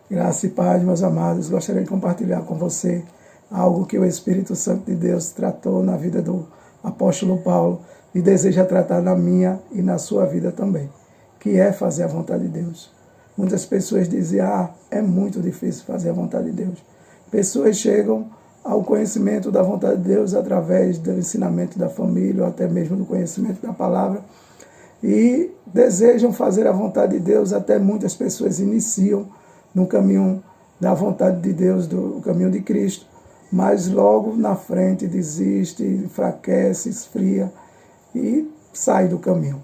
Graça e paz, meus amados. Gostaria de compartilhar com você algo que o Espírito Santo de Deus tratou na vida do apóstolo Paulo e deseja tratar na minha e na sua vida também, que é fazer a vontade de Deus. Muitas pessoas dizem, é muito difícil fazer a vontade de Deus. Pessoas chegam ao conhecimento da vontade de Deus através do ensinamento da família ou até mesmo do conhecimento da palavra e desejam fazer a vontade de Deus. Até muitas pessoas iniciam no caminho da vontade de Deus, do caminho de Cristo, mas logo na frente desiste, enfraquece, esfria e sai do caminho.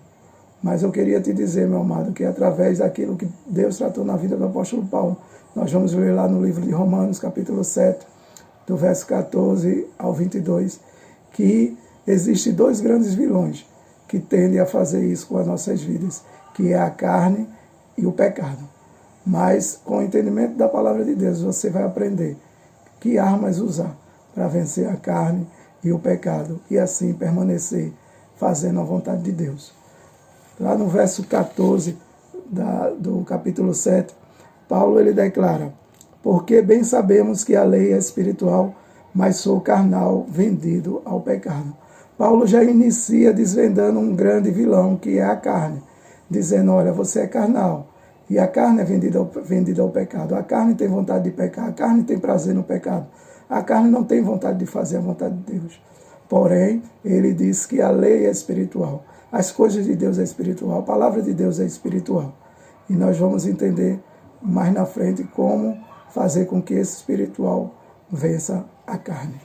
Mas eu queria te dizer, meu amado, que através daquilo que Deus tratou na vida do apóstolo Paulo, nós vamos ler lá no livro de Romanos, capítulo 7, do verso 14 ao 22, que existem dois grandes vilões que tendem a fazer isso com as nossas vidas, que é a carne e o pecado. Mas com o entendimento da palavra de Deus, você vai aprender que armas usar para vencer a carne e o pecado e assim permanecer fazendo a vontade de Deus. Lá no verso 14 do capítulo 7, Paulo ele declara: porque bem sabemos que a lei é espiritual, mas sou carnal, vendido ao pecado. Paulo já inicia desvendando um grande vilão, que é a carne, dizendo, olha, você é carnal, e a carne é vendida ao pecado. A carne tem vontade de pecar, a carne tem prazer no pecado. A carne não tem vontade de fazer a vontade de Deus. Porém, ele diz que a lei é espiritual. As coisas de Deus é espiritual, a palavra de Deus é espiritual. E nós vamos entender mais na frente como fazer com que esse espiritual vença a carne.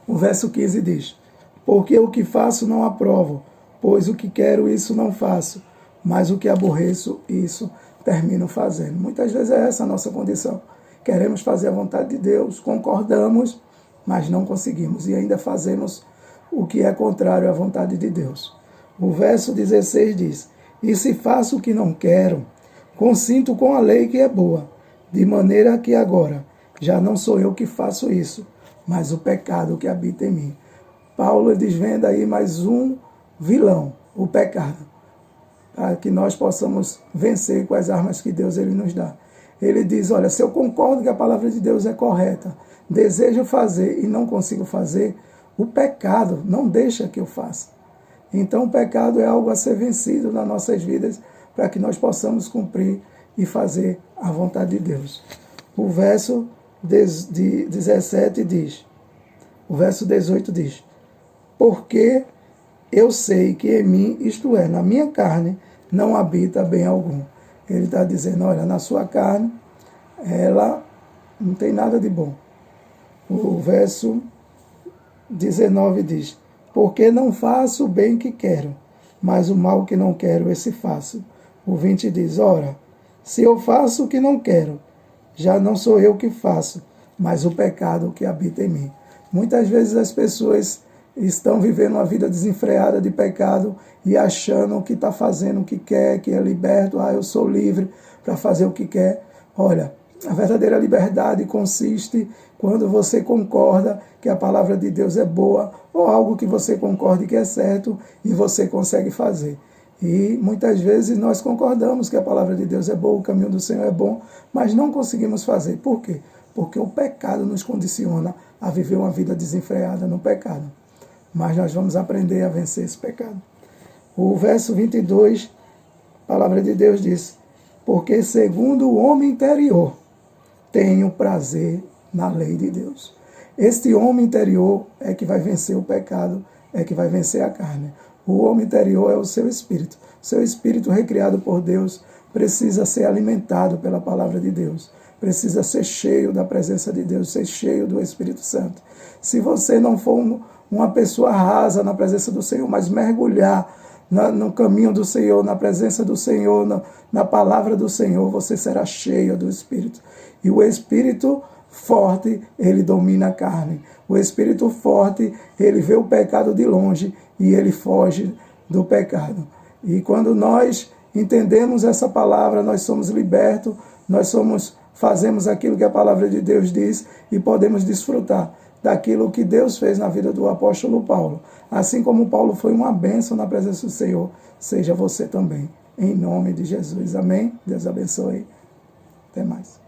O verso 15 diz: porque o que faço não aprovo, pois o que quero isso não faço, mas o que aborreço, isso termino fazendo. Muitas vezes é essa a nossa condição. Queremos fazer a vontade de Deus, concordamos, mas não conseguimos. E ainda fazemos o que é contrário à vontade de Deus. O verso 16 diz: e se faço o que não quero, consinto com a lei que é boa, de maneira que agora já não sou eu que faço isso, mas o pecado que habita em mim. Paulo desvenda aí mais um vilão, o pecado, para que nós possamos vencer com as armas que Deus ele nos dá. Ele diz, olha, se eu concordo que a palavra de Deus é correta, desejo fazer e não consigo fazer, o pecado não deixa que eu faça. Então o pecado é algo a ser vencido nas nossas vidas para que nós possamos cumprir e fazer a vontade de Deus. O verso 17 diz, o verso 18 diz, porque eu sei que em mim, isto é, na minha carne, não habita bem algum. Ele está dizendo, olha, na sua carne, ela não tem nada de bom. O verso 19 diz, porque não faço o bem que quero, mas o mal que não quero, esse faço. O 20 diz, ora, se eu faço o que não quero, já não sou eu que faço, mas o pecado que habita em mim. Muitas vezes as pessoas estão vivendo uma vida desenfreada de pecado e achando que está fazendo o que quer, que é liberto, eu sou livre para fazer o que quer. Olha, a verdadeira liberdade consiste quando você concorda que a palavra de Deus é boa ou algo que você concorde que é certo e você consegue fazer. E muitas vezes nós concordamos que a palavra de Deus é boa, o caminho do Senhor é bom, mas não conseguimos fazer. Por quê? Porque o pecado nos condiciona a viver uma vida desenfreada no pecado. Mas nós vamos aprender a vencer esse pecado. O verso 22, a palavra de Deus diz, porque segundo o homem interior, tenho prazer na lei de Deus. Este homem interior é que vai vencer o pecado, é que vai vencer a carne. O homem interior é o seu espírito. Seu espírito recriado por Deus precisa ser alimentado pela palavra de Deus. Precisa ser cheio da presença de Deus, ser cheio do Espírito Santo. Se você não for uma pessoa rasa na presença do Senhor, mas mergulhar no caminho do Senhor, na presença do Senhor, na palavra do Senhor, você será cheio do Espírito. E o Espírito forte, ele domina a carne. O Espírito forte, ele vê o pecado de longe e ele foge do pecado. E quando nós entendemos essa palavra, nós somos libertos, fazemos aquilo que a palavra de Deus diz e podemos desfrutar daquilo que Deus fez na vida do apóstolo Paulo. Assim como Paulo foi uma bênção na presença do Senhor, seja você também, em nome de Jesus. Amém? Deus abençoe. Até mais.